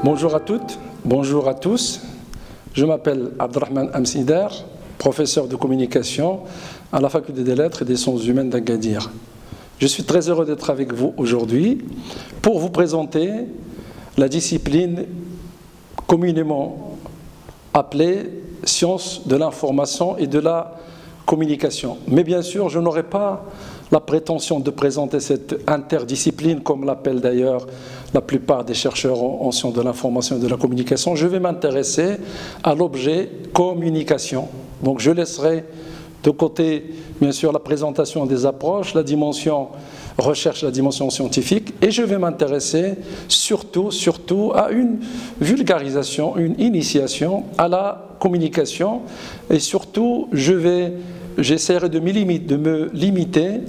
Bonjour à toutes, bonjour à tous. Je m'appelle Abdelrahman Amsider, professeur de communication à la Faculté des Lettres et des Sciences Humaines d'Agadir. Je suis très heureux d'être avec vous aujourd'hui pour vous présenter la discipline communément appelée sciences de l'information et de la communication. Mais bien sûr, je n'aurai pas la prétention de présenter cette interdiscipline, comme l'appellent d'ailleurs la plupart des chercheurs en sciences de l'information et de la communication. Je vais m'intéresser à l'objet communication. Donc je laisserai de côté, bien sûr, la présentation des approches, la dimension recherche, la dimension scientifique, et je vais m'intéresser surtout à une vulgarisation, une initiation à la communication, et surtout, j'essaierai de me limiter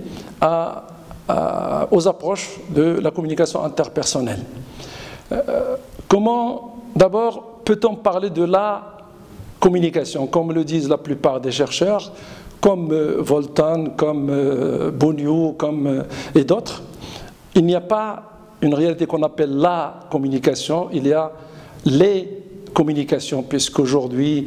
aux approches de la communication interpersonnelle. Comment, d'abord, peut-on parler de la communication, comme le disent la plupart des chercheurs, comme Volton, comme Bonniou, et d'autres? Il n'y a pas une réalité qu'on appelle la communication, il y a les communications, puisqu'aujourd'hui,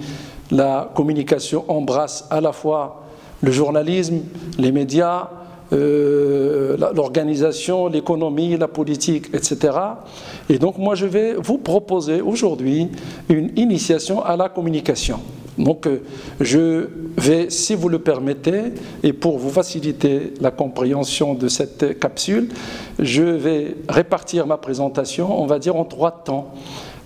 la communication embrasse à la fois le journalisme, les médias, l'organisation, l'économie, la politique, etc. Et donc moi je vais vous proposer aujourd'hui une initiation à la communication. Donc je vais, si vous le permettez, et pour vous faciliter la compréhension de cette capsule, je vais répartir ma présentation, on va dire, en 3 temps.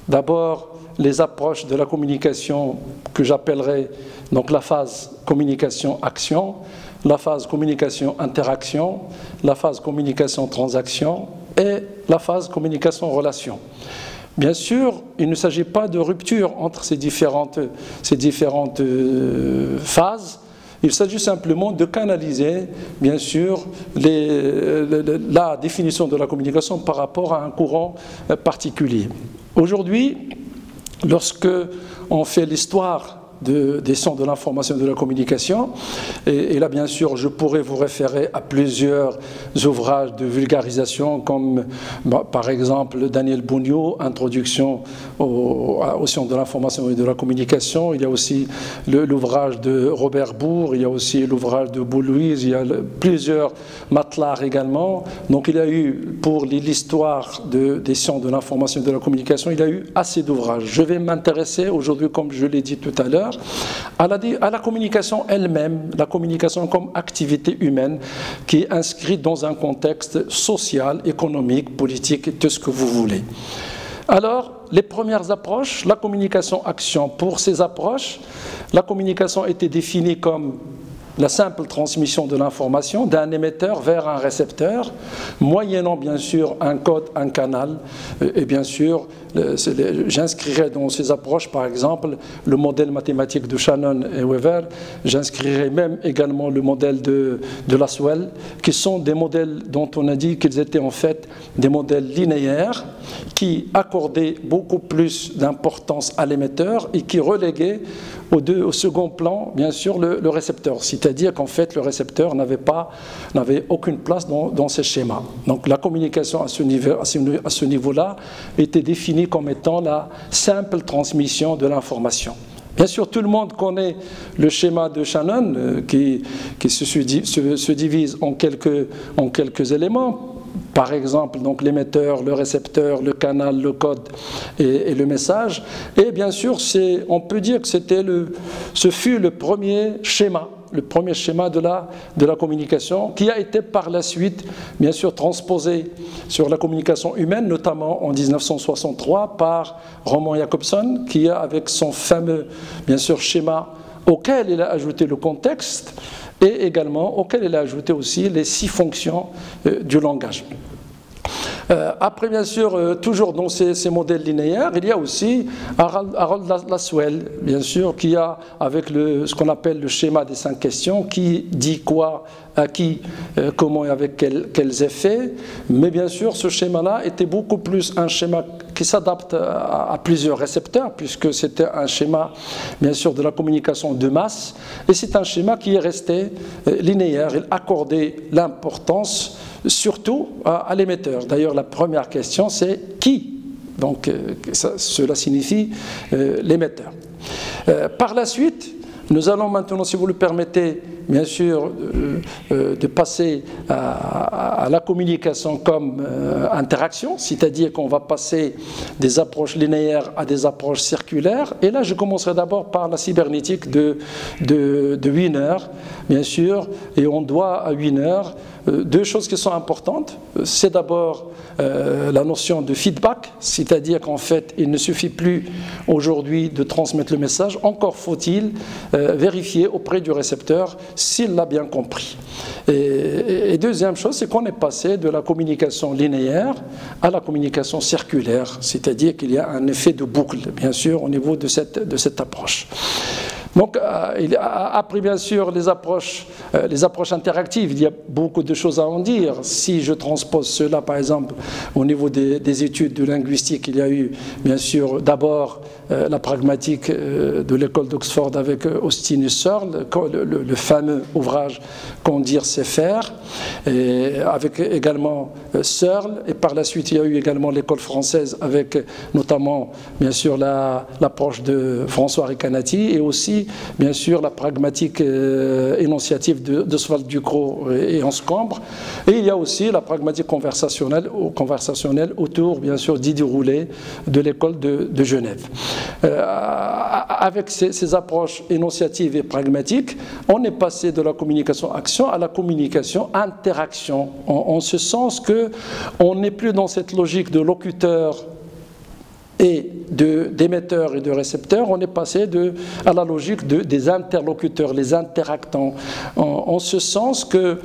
D'abord, les approches de la communication que j'appellerai donc la phase communication-action, la phase communication-interaction, la phase communication-transaction et la phase communication-relation. Bien sûr, il ne s'agit pas de rupture entre ces différentes phases. Il s'agit simplement de canaliser, bien sûr, la définition de la communication par rapport à un courant particulier. Aujourd'hui, lorsque on fait l'histoire des sciences de l'information et de la communication, et là bien sûr je pourrais vous référer à plusieurs ouvrages de vulgarisation comme par exemple Daniel Bonniou, Introduction aux sciences de l'information et de la communication. Il y a aussi l'ouvrage de Robert Bourg, il y a aussi l'ouvrage de Beau-Louise, il y a plusieurs Matlar également. Donc il y a eu, pour l'histoire des sciences de l'information et de la communication, il y a eu assez d'ouvrages. Je vais m'intéresser aujourd'hui, comme je l'ai dit tout à l'heure, à la communication elle-même, la communication comme activité humaine qui est inscrite dans un contexte social, économique, politique, et tout ce que vous voulez. Alors, les premières approches, la communication-action. Pour ces approches, la communication était définie comme la simple transmission de l'information d'un émetteur vers un récepteur, moyennant bien sûr un code, un canal, et bien sûr, j'inscrirai dans ces approches par exemple le modèle mathématique de Shannon et Weaver, j'inscrirai même également le modèle de Lasswell, qui sont des modèles dont on a dit qu'ils étaient en fait des modèles linéaires qui accordaient beaucoup plus d'importance à l'émetteur et qui reléguaient au second plan, bien sûr, le récepteur. C'est-à-dire qu'en fait, le récepteur n'avait aucune place dans ces schémas. Donc la communication à ce niveau-là était définie comme étant la simple transmission de l'information. Bien sûr, tout le monde connaît le schéma de Shannon qui se divise en quelques éléments. Par exemple, donc l'émetteur, le récepteur, le canal, le code et le message. Et bien sûr, on peut dire que ce fut le premier schéma de la communication qui a été par la suite, bien sûr, transposé sur la communication humaine, notamment en 1963 par Roman Jakobson, qui a, avec son fameux, bien sûr, schéma auquel il a ajouté le contexte, et également auquel il a ajouté aussi les 6 fonctions du langage. Après, bien sûr, toujours dans ces modèles linéaires, il y a aussi Harold Lasswell, bien sûr, qui a, avec ce qu'on appelle le schéma des 5 questions, qui dit quoi, à qui, comment et avec quels effets. Mais bien sûr, ce schéma-là était beaucoup plus un schéma qui s'adapte à plusieurs récepteurs, puisque c'était un schéma, bien sûr, de la communication de masse, et c'est un schéma qui est resté linéaire. Il accordait l'importance surtout à l'émetteur. D'ailleurs, la première question, c'est qui donc cela signifie l'émetteur. Par la suite, nous allons maintenant, si vous le permettez, bien sûr, de passer à la communication comme interaction, c'est-à-dire qu'on va passer des approches linéaires à des approches circulaires. Et là, je commencerai d'abord par la cybernétique de Wiener, bien sûr, et on doit à Wiener deux choses qui sont importantes. C'est d'abord la notion de feedback, c'est-à-dire qu'en fait, il ne suffit plus aujourd'hui de transmettre le message, encore faut-il vérifier auprès du récepteur s'il l'a bien compris. Et deuxième chose, c'est qu'on est passé de la communication linéaire à la communication circulaire, c'est-à-dire qu'il y a un effet de boucle, bien sûr, au niveau de cette approche. Donc, après, bien sûr, les approches interactives, il y a beaucoup de choses à en dire. Si je transpose cela, par exemple, au niveau des études de linguistique, il y a eu, bien sûr, d'abord la pragmatique de l'école d'Oxford avec Austin et Searle, le fameux ouvrage Qu'on dire c'est faire, et avec également Searle, et par la suite, il y a eu également l'école française avec notamment, bien sûr, l'approche de François Recanati, et aussi bien sûr la pragmatique énonciative d'Oswald Ducrot et Anscombre, et il y a aussi la pragmatique conversationnelle autour bien sûr d'Idi Roulet de l'école de Genève. Avec ces approches énonciatives et pragmatiques, on est passé de la communication action à la communication interaction, en ce sens qu'on n'est plus dans cette logique de locuteur et d'émetteurs et de récepteurs, on est passé à la logique des interlocuteurs, les interactants, en ce sens que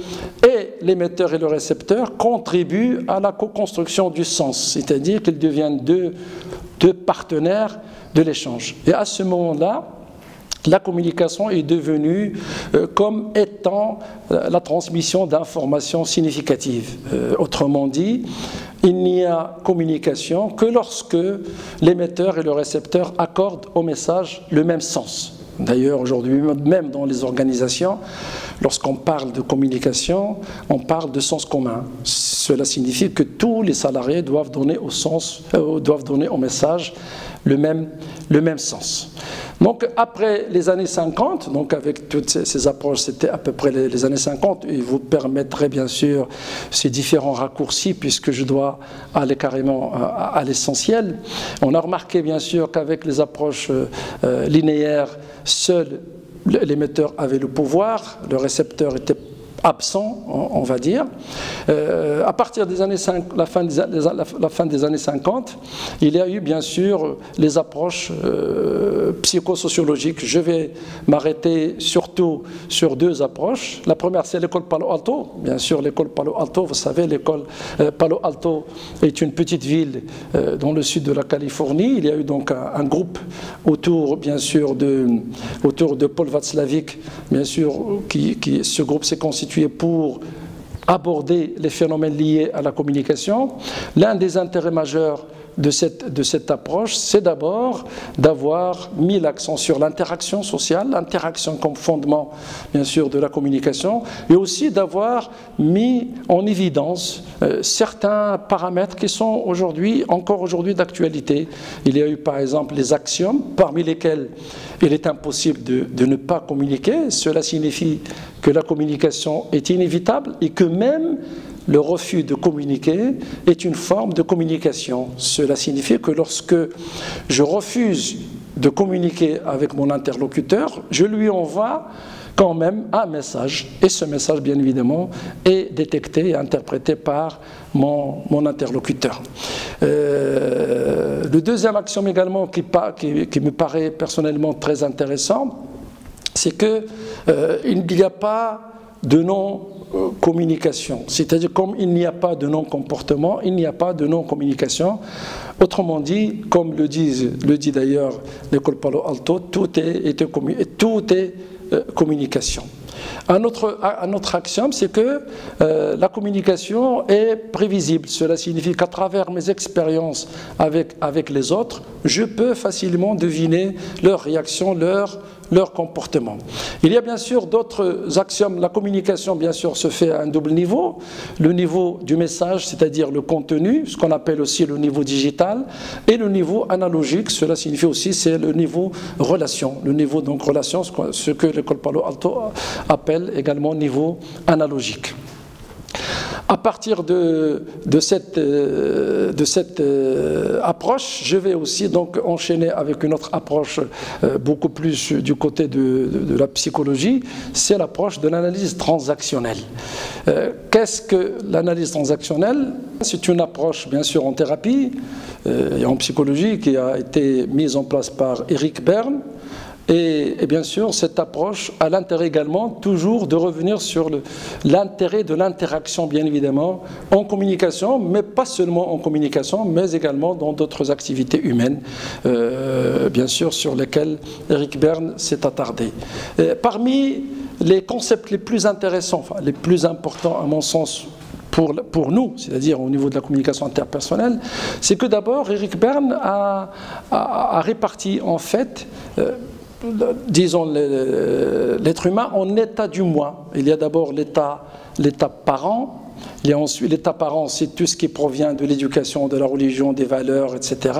l'émetteur et le récepteur contribuent à la co-construction du sens, c'est-à-dire qu'ils deviennent deux partenaires de l'échange. Et à ce moment-là, la communication est devenue comme étant la transmission d'informations significatives. Autrement dit, il n'y a communication que lorsque l'émetteur et le récepteur accordent au message le même sens. D'ailleurs, aujourd'hui, même dans les organisations, lorsqu'on parle de communication, on parle de sens commun. Cela signifie que tous les salariés doivent donner au message le même sens. Donc après les années 50, donc avec toutes ces approches, c'était à peu près les années 50, et vous permettrez bien sûr ces différents raccourcis puisque je dois aller carrément à l'essentiel. On a remarqué bien sûr qu'avec les approches linéaires, seul l'émetteur avait le pouvoir, le récepteur était absent, on va dire. À partir des années la fin des années 50, il y a eu bien sûr les approches psychosociologiques. Je vais m'arrêter surtout sur deux approches. La première, c'est l'école Palo Alto. Bien sûr, l'école Palo Alto, vous savez, l'école Palo Alto est une petite ville dans le sud de la Californie. Il y a eu donc un groupe autour, bien sûr, autour de Paul Václavic, bien sûr, ce groupe s'est constitué pour aborder les phénomènes liés à la communication. L'un des intérêts majeurs de cette approche, c'est d'abord d'avoir mis l'accent sur l'interaction sociale, l'interaction comme fondement, bien sûr, de la communication, et aussi d'avoir mis en évidence certains paramètres qui sont encore aujourd'hui d'actualité. Il y a eu par exemple les axiomes, parmi lesquels il est impossible de ne pas communiquer. Cela signifie que la communication est inévitable et que même le refus de communiquer est une forme de communication. Cela signifie que lorsque je refuse de communiquer avec mon interlocuteur, je lui envoie quand même un message. Et ce message, bien évidemment, est détecté et interprété par mon interlocuteur. Le deuxième axiome également qui me paraît personnellement très intéressant, c'est qu'il n'y a pas de non-communication. C'est-à-dire, comme il n'y a pas de non-comportement, il n'y a pas de non-communication. Autrement dit, comme le dit d'ailleurs l'école Palo Alto, tout est communication. Un autre axiome, c'est que la communication est prévisible. Cela signifie qu'à travers mes expériences avec les autres, je peux facilement deviner leurs réactions, leurs leur comportement. Il y a bien sûr d'autres axiomes. La communication, bien sûr, se fait à un double niveau. Le niveau du message, c'est-à-dire le contenu, ce qu'on appelle aussi le niveau digital, et le niveau analogique, cela signifie aussi c'est le niveau relation. Le niveau donc relation, ce que l'école Palo Alto appelle également niveau analogique. À partir de cette approche, je vais aussi donc enchaîner avec une autre approche beaucoup plus du côté de la psychologie, c'est l'approche de l'analyse transactionnelle. Qu'est-ce que l'analyse transactionnelle? C'est une approche bien sûr en thérapie et en psychologie qui a été mise en place par Eric Berne. Et bien sûr, cette approche a l'intérêt également toujours de revenir sur l'intérêt de l'interaction, bien évidemment, en communication, mais pas seulement en communication, mais également dans d'autres activités humaines, bien sûr, sur lesquelles Eric Berne s'est attardé. Parmi les concepts les plus intéressants, enfin, les plus importants à mon sens, pour nous, c'est-à-dire au niveau de la communication interpersonnelle, c'est que d'abord, Eric Berne a réparti en fait disons l'être humain en état du moi. Il y a d'abord l'état parent, il y a ensuite l'état parent, c'est tout ce qui provient de l'éducation, de la religion, des valeurs, etc.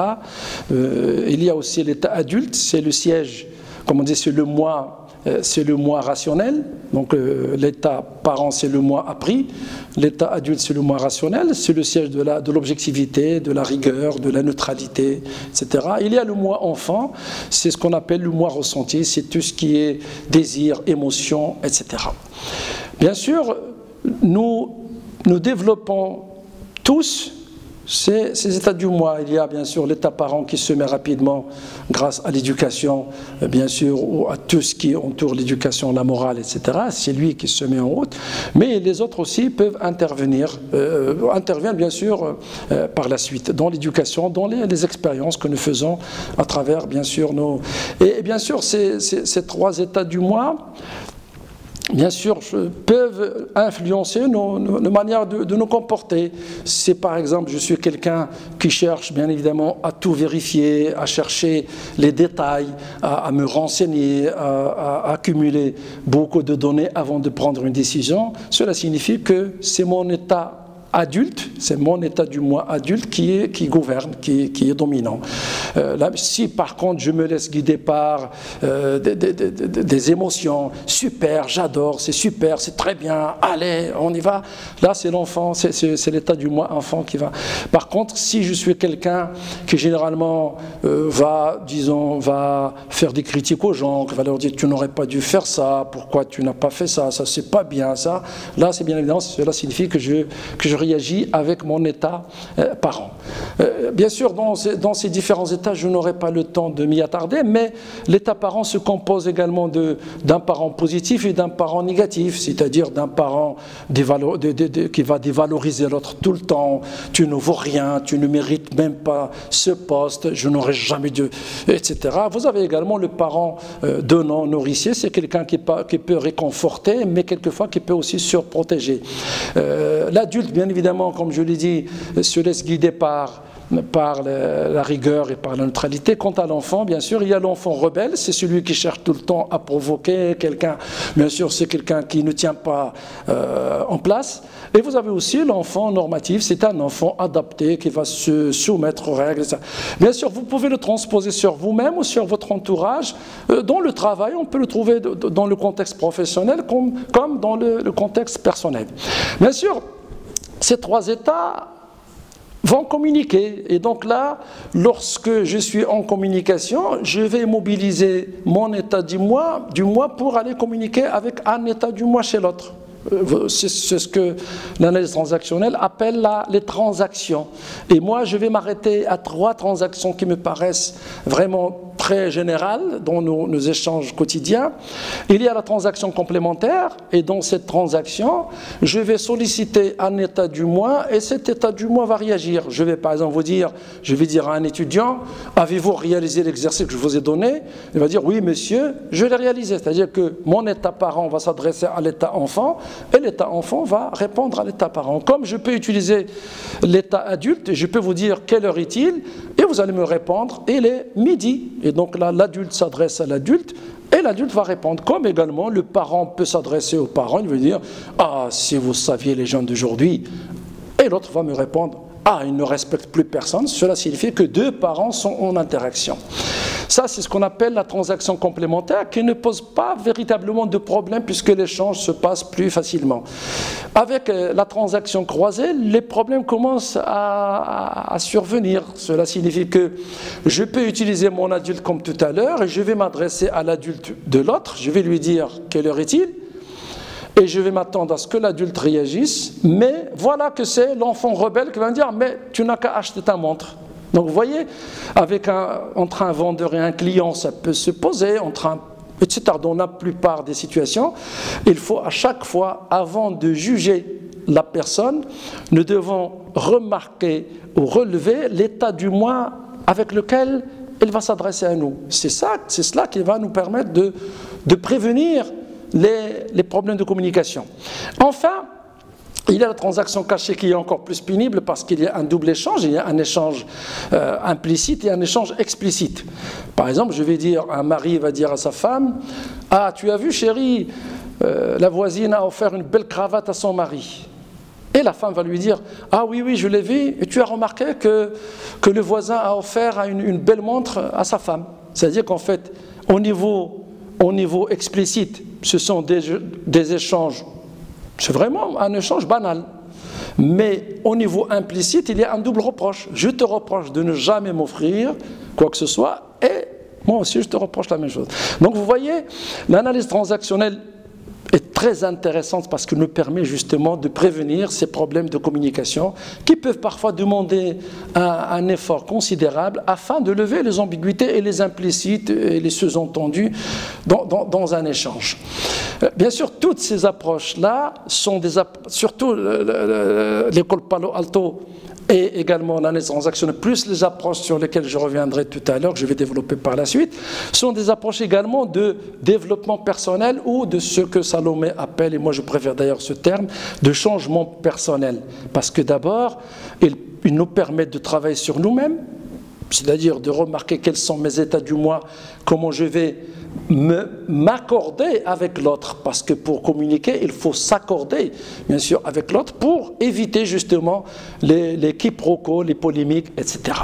Il y a aussi l'état adulte, c'est le siège, comme on dit, c'est le moi rationnel. Donc l'état parent, c'est le moi appris. L'état adulte, c'est le moi rationnel. C'est le siège de l'objectivité, de la rigueur, de la neutralité, etc. Il y a le moi enfant, c'est ce qu'on appelle le moi ressenti. C'est tout ce qui est désir, émotion, etc. Bien sûr, nous développons tous ces états du moi. Il y a bien sûr l'état parent qui se met rapidement grâce à l'éducation, bien sûr, ou à tout ce qui entoure l'éducation, la morale, etc. C'est lui qui se met en route. Mais les autres aussi peuvent interviennent bien sûr par la suite dans l'éducation, dans les expériences que nous faisons à travers bien sûr nos... Et bien sûr ces trois états du moi, bien sûr, peuvent influencer nos manières de nous comporter. Si par exemple, je suis quelqu'un qui cherche bien évidemment à tout vérifier, à chercher les détails, à me renseigner, à accumuler beaucoup de données avant de prendre une décision, cela signifie que c'est mon état adulte, c'est mon état du moi adulte qui gouverne, qui est dominant. Là, si par contre je me laisse guider par des émotions, super, j'adore, c'est super, c'est très bien, allez, on y va, là c'est l'enfant, c'est l'état du moi enfant qui va. Par contre, si je suis quelqu'un qui généralement va faire des critiques aux gens, qui va leur dire tu n'aurais pas dû faire ça, pourquoi tu n'as pas fait ça, ça c'est pas bien ça, là c'est bien évident, cela signifie que je réagis avec mon état parent. Bien sûr, dans ces différents états, je n'aurai pas le temps de m'y attarder, mais l'état parent se compose également d'un parent positif et d'un parent négatif, c'est-à-dire d'un parent qui va dévaloriser l'autre tout le temps, tu ne vaux rien, tu ne mérites même pas ce poste, je n'aurais jamais dû, etc. Vous avez également le parent donnant, nourricier, c'est quelqu'un qui peut réconforter, mais quelquefois qui peut aussi surprotéger. L'adulte, bien évidemment, comme je l'ai dit, se laisse guider par la rigueur et par la neutralité. Quant à l'enfant, bien sûr, il y a l'enfant rebelle, c'est celui qui cherche tout le temps à provoquer quelqu'un. Bien sûr, c'est quelqu'un qui ne tient pas en place. Et vous avez aussi l'enfant normatif, c'est un enfant adapté qui va se soumettre aux règles. Bien sûr, vous pouvez le transposer sur vous-même ou sur votre entourage. Dans le travail, on peut le trouver dans le contexte professionnel comme dans le contexte personnel. Bien sûr, ces trois états vont communiquer. Et donc là, lorsque je suis en communication, je vais mobiliser mon état du moi pour aller communiquer avec un état du moi chez l'autre. C'est ce que l'analyse transactionnelle appelle les transactions. Et moi, je vais m'arrêter à trois transactions qui me paraissent vraiment très générales dans nos échanges quotidiens. Il y a la transaction complémentaire, et dans cette transaction, je vais solliciter un état du moi, et cet état du moi va réagir. Je vais par exemple je vais dire à un étudiant, avez-vous réalisé l'exercice que je vous ai donné? Il va dire, oui monsieur, je l'ai réalisé. C'est-à-dire que mon état parent va s'adresser à l'état enfant, et l'état enfant va répondre à l'état parent. Comme je peux utiliser l'état adulte, je peux vous dire quelle heure est-il, et vous allez me répondre, il est midi. Et donc là, l'adulte s'adresse à l'adulte, Et l'adulte va répondre, comme également le parent peut s'adresser aux parents, il veut dire « Ah, si vous saviez les jeunes d'aujourd'hui », et l'autre va me répondre « Ah, ils ne respectent plus personne », cela signifie que deux parents sont en interaction. Ça, c'est ce qu'on appelle la transaction complémentaire qui ne pose pas véritablement de problème puisque l'échange se passe plus facilement. Avec la transaction croisée, les problèmes commencent à survenir. Cela signifie que je peux utiliser mon adulte comme tout à l'heure et je vais m'adresser à l'adulte de l'autre, je vais lui dire « Quelle heure est-il ?» et je vais m'attendre à ce que l'adulte réagisse, mais voilà que c'est l'enfant rebelle qui va me dire « Mais tu n'as qu'à acheter ta montre ». Donc vous voyez, entre un vendeur et un client, ça peut se poser, etc. Dans la plupart des situations, il faut à chaque fois, avant de juger la personne, nous devons remarquer ou relever l'état du moi avec lequel il va s'adresser à nous. C'est cela qui va nous permettre de prévenir les problèmes de communication. Enfin, il y a la transaction cachée qui est encore plus pénible parce qu'il y a un double échange, il y a un échange implicite et un échange explicite. Par exemple, je vais dire, un mari va dire à sa femme « Ah, tu as vu chérie, la voisine a offert une belle cravate à son mari. » Et la femme va lui dire « Ah oui, oui, je l'ai vu, et tu as remarqué que le voisin a offert une belle montre à sa femme. » C'est-à-dire qu'en fait, au niveau explicite, ce sont des échanges. C'est vraiment un échange banal. Mais au niveau implicite, il y a un double reproche. Je te reproche de ne jamais m'offrir quoi que ce soit et moi aussi je te reproche la même chose. Donc vous voyez, l'analyse transactionnelle est très intéressante parce qu'elle nous permet justement de prévenir ces problèmes de communication qui peuvent parfois demander un effort considérable afin de lever les ambiguïtés et les implicites et les sous-entendus dans un échange. Bien sûr, toutes ces approches-là sont surtout l'école Palo Alto et également l'analyse transactionnelle, plus les approches sur lesquelles je reviendrai tout à l'heure, que je vais développer par la suite, sont des approches également de développement personnel ou de ce que Salomé appelle, et moi je préfère d'ailleurs ce terme, de changement personnel. Parce que d'abord, il nous permet de travailler sur nous-mêmes, c'est-à-dire de remarquer quels sont mes états du moi, comment je vais m'accorder avec l'autre, parce que pour communiquer, il faut s'accorder, bien sûr, avec l'autre pour éviter justement les quiproquos, les polémiques, etc.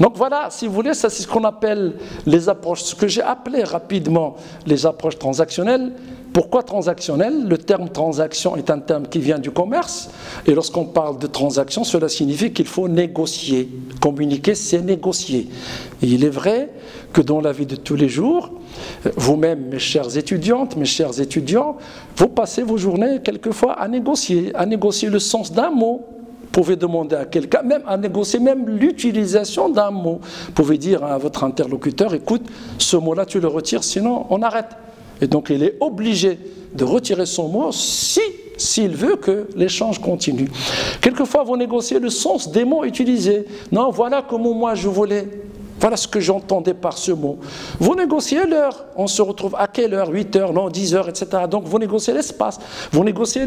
Donc voilà, si vous voulez, ça c'est ce qu'on appelle les approches, ce que j'ai appelé rapidement les approches transactionnelles. Pourquoi transactionnel? Le terme transaction est un terme qui vient du commerce et lorsqu'on parle de transaction, cela signifie qu'il faut négocier. Communiquer, c'est négocier. Et il est vrai que dans la vie de tous les jours, vous-même, mes chères étudiantes, mes chers étudiants, vous passez vos journées quelquefois à négocier le sens d'un mot. Vous pouvez demander à quelqu'un, même à négocier même l'utilisation d'un mot. Vous pouvez dire à votre interlocuteur, écoute, ce mot-là, tu le retires, sinon on arrête. Et donc il est obligé de retirer son mot s'il veut que l'échange continue. Quelquefois, vous négociez le sens des mots utilisés. Non, voilà comment moi je voulais. Voilà ce que j'entendais par ce mot. Vous négociez l'heure. On se retrouve à quelle heure? 8 heures, non, 10 heures, etc. Donc vous négociez l'espace. Vous négociez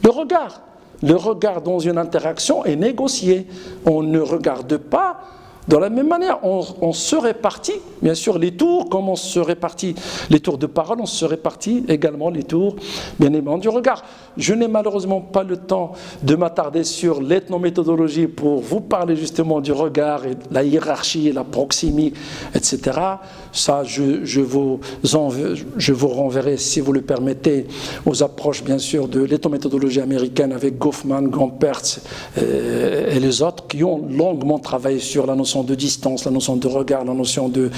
le regard. Le regard dans une interaction est négocié. On ne regarde pas de la même manière. On se répartit, bien sûr, les tours, comme on se répartit les tours de parole, on se répartit également les tours, bien évidemment, du regard. Je n'ai malheureusement pas le temps de m'attarder sur l'ethnométhodologie pour vous parler justement du regard et la hiérarchie, la proximie, etc. Ça, je vous renverrai, si vous le permettez, aux approches, bien sûr, de l'ethnométhodologie américaine avec Goffman, Gompertz et les autres qui ont longuement travaillé sur la notion de distance, la notion de regard, la notion de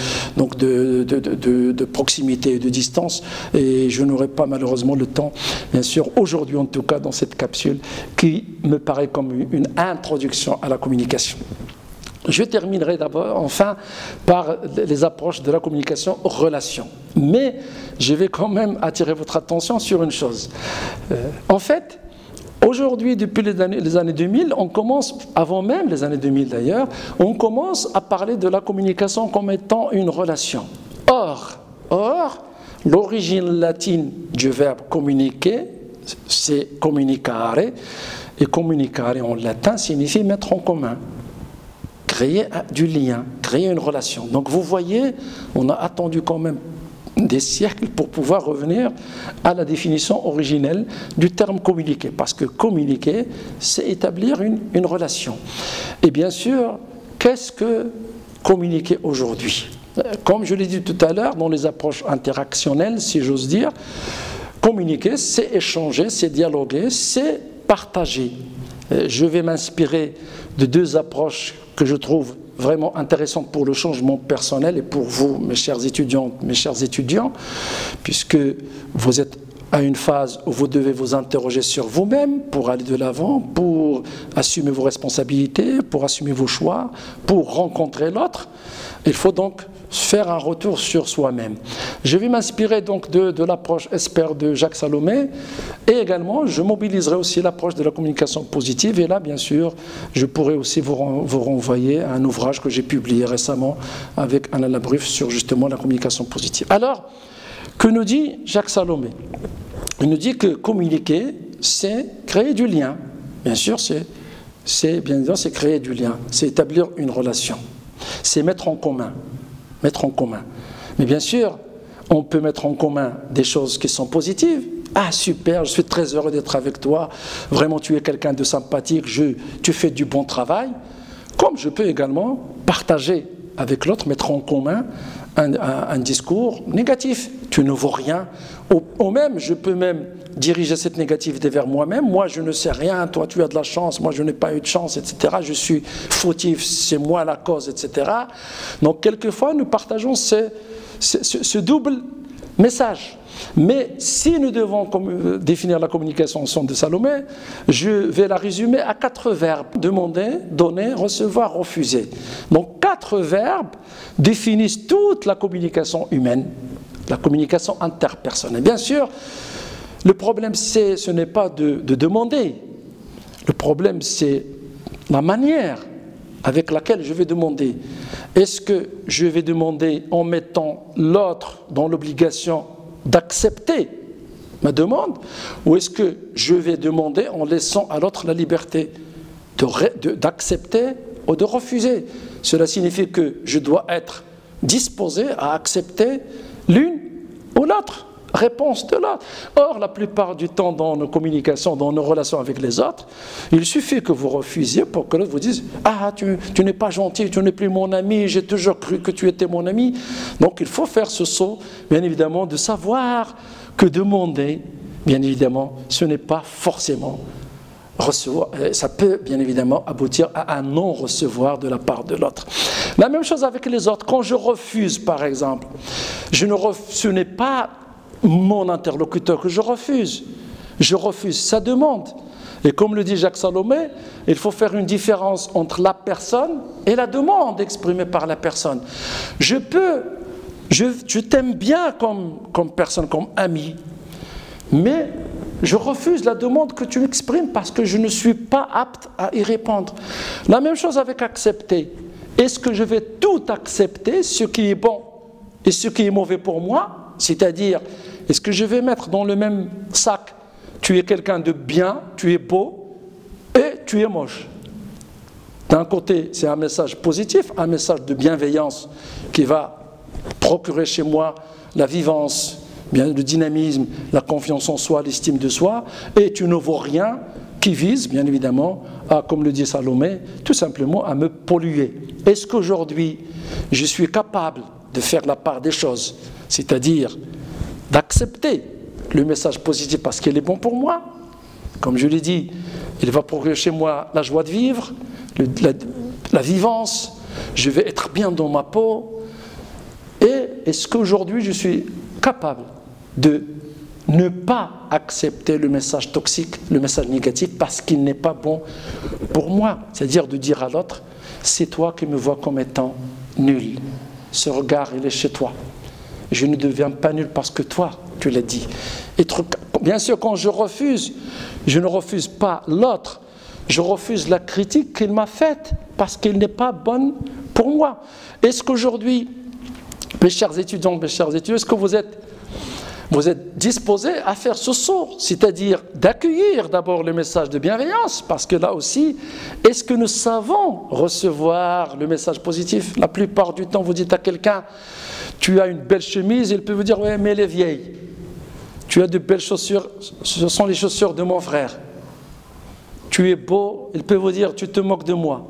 proximité et de distance. Et je n'aurai pas malheureusement le temps, bien sûr, aujourd'hui en tout cas, dans cette capsule, qui me paraît comme une introduction à la communication. Je terminerai d'abord, enfin, par les approches de la communication relation. Mais je vais quand même attirer votre attention sur une chose. En fait, aujourd'hui, depuis les années 2000, on commence, avant même les années 2000 d'ailleurs, on commence à parler de la communication comme étant une relation. Or, l'origine latine du verbe communiquer, c'est communicare, et communicare en latin signifie mettre en commun, créer du lien, créer une relation. Donc vous voyez, on a attendu quand même des siècles pour pouvoir revenir à la définition originelle du terme communiquer. Parce que communiquer, c'est établir une relation. Et bien sûr, qu'est-ce que communiquer aujourd'hui? Comme je l'ai dit tout à l'heure, dans les approches interactionnelles, si j'ose dire, communiquer, c'est échanger, c'est dialoguer, c'est partager. Je vais m'inspirer de deux approches que je trouve vraiment intéressantes pour le changement personnel et pour vous, mes chères étudiantes, mes chers étudiants, puisque vous êtes à une phase où vous devez vous interroger sur vous-même pour aller de l'avant, pour assumer vos responsabilités, pour assumer vos choix, pour rencontrer l'autre. Il faut donc faire un retour sur soi-même. Je vais m'inspirer donc de l'approche ESPER de Jacques Salomé, et également je mobiliserai aussi l'approche de la communication positive, et là bien sûr je pourrai aussi vous renvoyer à un ouvrage que j'ai publié récemment avec Alain Labruff sur justement la communication positive. Alors, que nous dit Jacques Salomé? Il nous dit que communiquer, c'est créer du lien. Bien sûr, c'est créer du lien, c'est établir une relation, c'est mettre en commun. Mais bien sûr, on peut mettre en commun des choses qui sont positives. Ah super, je suis très heureux d'être avec toi, vraiment tu es quelqu'un de sympathique, tu fais du bon travail. Comme je peux également partager avec l'autre, mettre en commun un discours négatif. Tu ne vaux rien. Ou même, je peux même diriger cette négativité vers moi-même. Moi, je ne sais rien. Toi, tu as de la chance. Moi, je n'ai pas eu de chance, etc. Je suis fautif. C'est moi la cause, etc. Donc, quelquefois, nous partageons ce double message. Mais si nous devons définir la communication au sens de Salomé, je vais la résumer à 4 verbes. Demander, donner, recevoir, refuser. Donc 4 verbes définissent toute la communication humaine, la communication interpersonnelle. Bien sûr, le problème ce n'est pas de demander. Le problème c'est la manière avec laquelle je vais demander. Est-ce que je vais demander en mettant l'autre dans l'obligation d'accepter ma demande, ou est-ce que je vais demander en laissant à l'autre la liberté d'accepter ou de refuser? Cela signifie que je dois être disposé à accepter l'une ou l'autre réponse de l'autre. Or, la plupart du temps dans nos communications, dans nos relations avec les autres, il suffit que vous refusiez pour que l'autre vous dise « Ah, tu n'es pas gentil, tu n'es plus mon ami, j'ai toujours cru que tu étais mon ami. » Donc, il faut faire ce saut, bien évidemment, de savoir que demander, bien évidemment, ce n'est pas forcément recevoir. Ça peut, bien évidemment, aboutir à un non-recevoir de la part de l'autre. La même chose avec les autres. Quand je refuse, par exemple, ce n'est pas mon interlocuteur que je refuse sa demande. Et comme le dit Jacques Salomé, il faut faire une différence entre la personne et la demande exprimée par la personne. Je t'aime bien comme personne, comme ami, mais je refuse la demande que tu exprimes parce que je ne suis pas apte à y répondre. La même chose avec accepter. Est-ce que je vais tout accepter, ce qui est bon et ce qui est mauvais pour moi? C'est-à-dire, est-ce que je vais mettre dans le même sac, tu es quelqu'un de bien, tu es beau et tu es moche? D'un côté, c'est un message positif, un message de bienveillance qui va procurer chez moi la vivance, bien, le dynamisme, la confiance en soi, l'estime de soi, et tu ne vaux rien, qui vise, bien évidemment, à, comme le dit Salomé, tout simplement à me polluer. Est-ce qu'aujourd'hui, je suis capable de faire la part des choses, c'est-à-dire d'accepter le message positif parce qu'il est bon pour moi? Comme je l'ai dit, il va procurer chez moi la joie de vivre, la vivance, je vais être bien dans ma peau. Et est-ce qu'aujourd'hui je suis capable de ne pas accepter le message toxique, le message négatif parce qu'il n'est pas bon pour moi? C'est-à-dire de dire à l'autre, c'est toi qui me vois comme étant nul. Ce regard, il est chez toi. Je ne deviens pas nul parce que toi, tu l'as dit. Bien sûr, quand je ne refuse pas l'autre, je refuse la critique qu'il m'a faite parce qu'elle n'est pas bonne pour moi. Est-ce qu'aujourd'hui, mes chers étudiants, est-ce que vous êtes vous êtes disposé à faire ce saut, c'est-à-dire d'accueillir d'abord le message de bienveillance, parce que là aussi, est-ce que nous savons recevoir le message positif? La plupart du temps, vous dites à quelqu'un, tu as une belle chemise, il peut vous dire, ouais, mais elle est vieille. Tu as de belles chaussures, ce sont les chaussures de mon frère. Tu es beau, il peut vous dire, tu te moques de moi.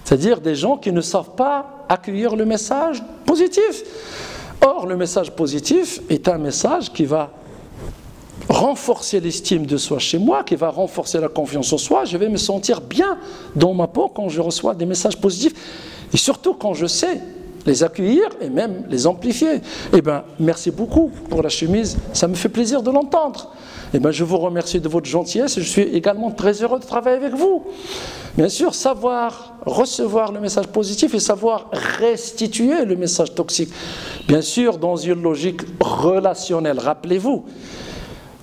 C'est-à-dire des gens qui ne savent pas accueillir le message positif. Or, le message positif est un message qui va renforcer l'estime de soi chez moi, qui va renforcer la confiance en soi. Je vais me sentir bien dans ma peau quand je reçois des messages positifs. Et surtout quand je sais les accueillir et même les amplifier. Eh bien, merci beaucoup pour la chemise, ça me fait plaisir de l'entendre. Eh bien, je vous remercie de votre gentillesse et je suis également très heureux de travailler avec vous. Bien sûr, savoir recevoir le message positif et savoir restituer le message toxique. Bien sûr, dans une logique relationnelle, rappelez-vous,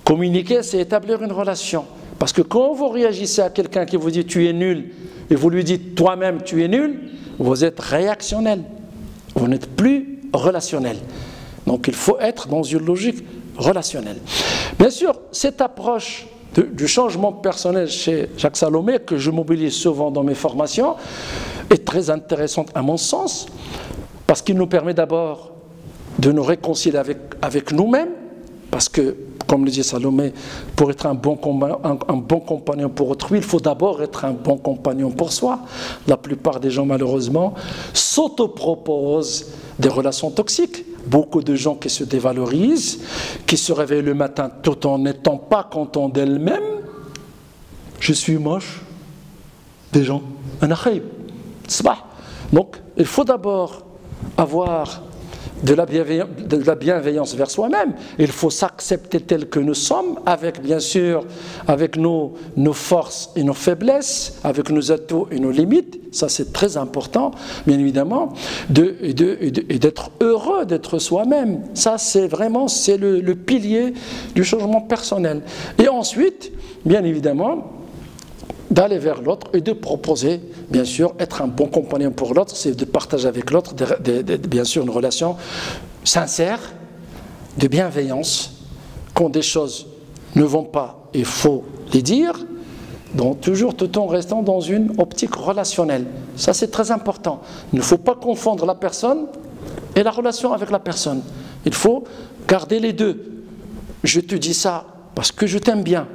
communiquer, c'est établir une relation. Parce que quand vous réagissez à quelqu'un qui vous dit « tu es nul » et vous lui dites « toi-même, tu es nul », vous êtes réactionnel. Vous n'êtes plus relationnel. Donc il faut être dans une logique relationnelle. Bien sûr, cette approche du changement personnel chez Jacques Salomé, que je mobilise souvent dans mes formations, est très intéressante à mon sens, parce qu'il nous permet d'abord de nous réconcilier avec nous-mêmes, parce que, comme le dit Salomé, pour être un bon compagnon pour autrui, il faut d'abord être un bon compagnon pour soi. La plupart des gens, malheureusement, s'autoproposent des relations toxiques. Beaucoup de gens qui se dévalorisent, qui se réveillent le matin tout en n'étant pas contents d'elles-mêmes. Je suis moche. Des gens. Donc, il faut d'abord avoir de la bienveillance vers soi-même. Il faut s'accepter tel que nous sommes, avec bien sûr, avec nos forces et nos faiblesses, avec nos atouts et nos limites. Ça, c'est très important, bien évidemment, et d'être heureux d'être soi-même. Ça, c'est vraiment le pilier du changement personnel. Et ensuite, bien évidemment, d'aller vers l'autre et de proposer, bien sûr, être un bon compagnon pour l'autre, c'est de partager avec l'autre, bien sûr, une relation sincère, de bienveillance. Quand des choses ne vont pas, il faut les dire, donc toujours tout en restant dans une optique relationnelle. Ça, c'est très important. Il ne faut pas confondre la personne et la relation avec la personne. Il faut garder les deux. Je te dis ça parce que je t'aime bien.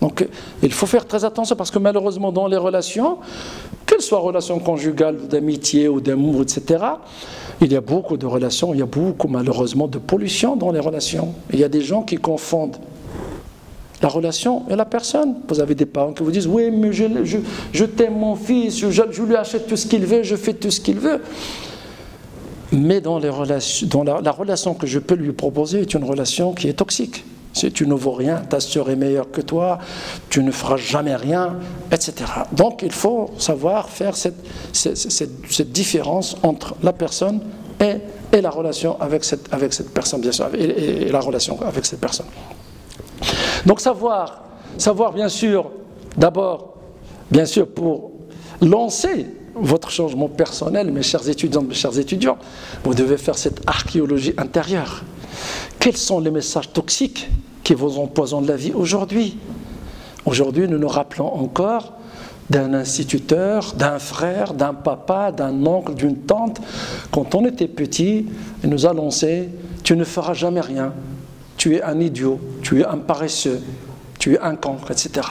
Donc, il faut faire très attention parce que malheureusement, dans les relations, qu'elles soient relations conjugales, d'amitié ou d'amour, etc., il y a beaucoup de relations, il y a beaucoup malheureusement de pollution dans les relations. Il y a des gens qui confondent la relation et la personne. Vous avez des parents qui vous disent « Oui, mais je t'aime mon fils, je lui achète tout ce qu'il veut, je fais tout ce qu'il veut. » Mais dans la relation que je peux lui proposer est une relation qui est toxique. Si tu ne vaux rien, ta sœur est meilleure que toi, tu ne feras jamais rien, etc. Donc il faut savoir faire cette différence entre la personne et la relation avec cette personne, bien sûr, et la relation avec cette personne. Donc savoir bien sûr, d'abord, bien sûr, pour lancer votre changement personnel, mes chers étudiantes, mes chers étudiants, vous devez faire cette archéologie intérieure. Quels sont les messages toxiques qui vous empoisonnent la vie aujourd'hui? Aujourd'hui, nous nous rappelons encore d'un instituteur, d'un frère, d'un papa, d'un oncle, d'une tante. Quand on était petit, il nous a lancé « Tu ne feras jamais rien, tu es un idiot, tu es un paresseux, tu es un cancre, etc. »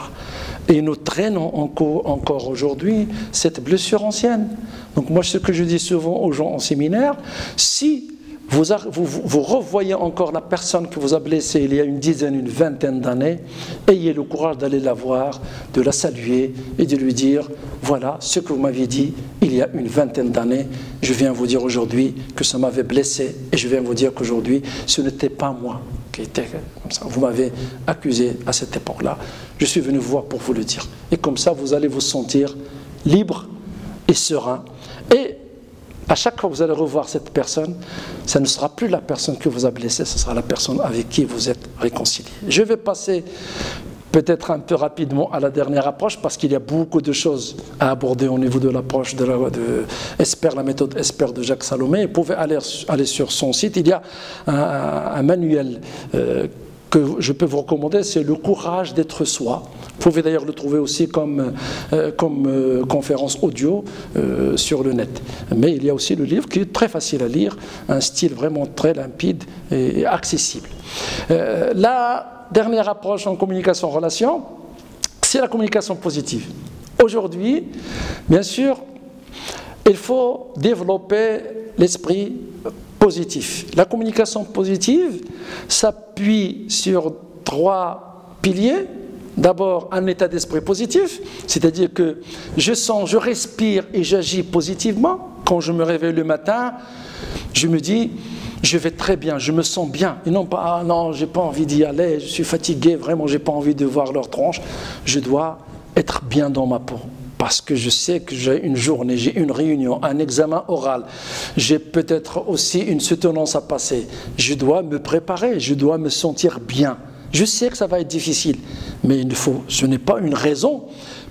Et nous traînons encore aujourd'hui cette blessure ancienne. Donc moi, ce que je dis souvent aux gens en séminaire, si vous revoyez encore la personne que vous a blessée il y a une dizaine, une vingtaine d'années, ayez le courage d'aller la voir, de la saluer et de lui dire « Voilà ce que vous m'aviez dit il y a une vingtaine d'années, je viens vous dire aujourd'hui que ça m'avait blessé et je viens vous dire qu'aujourd'hui, ce n'était pas moi qui était comme ça. Vous m'avez accusé à cette époque-là. Je suis venu vous voir pour vous le dire. » Et comme ça, vous allez vous sentir libre et serein. Et à chaque fois que vous allez revoir cette personne, ça ne sera plus la personne que vous a blessée, ce sera la personne avec qui vous êtes réconcilié. Je vais passer peut-être un peu rapidement à la dernière approche, parce qu'il y a beaucoup de choses à aborder au niveau de l'approche de Esper, la méthode Esper de Jacques Salomé. Vous pouvez aller sur son site, il y a un manuel que je peux vous recommander, c'est Le courage d'être soi. Vous pouvez d'ailleurs le trouver aussi comme conférence audio sur le net. Mais il y a aussi le livre qui est très facile à lire, un style vraiment très limpide et accessible. La dernière approche en communication-relation, c'est la communication positive. Aujourd'hui, bien sûr, il faut développer l'esprit positif. La communication positive s'appuie sur 3 piliers. D'abord, un état d'esprit positif, c'est-à-dire que je sens, je respire et j'agis positivement. Quand je me réveille le matin, je me dis, je vais très bien, je me sens bien. Et non pas, ah non, j'ai pas envie d'y aller, je suis fatigué, vraiment, j'ai pas envie de voir leur tronche. Je dois être bien dans ma peau. Parce que je sais que j'ai une journée, j'ai une réunion, un examen oral, j'ai peut-être aussi une soutenance à passer. Je dois me préparer, je dois me sentir bien. Je sais que ça va être difficile, mais ce n'est pas une raison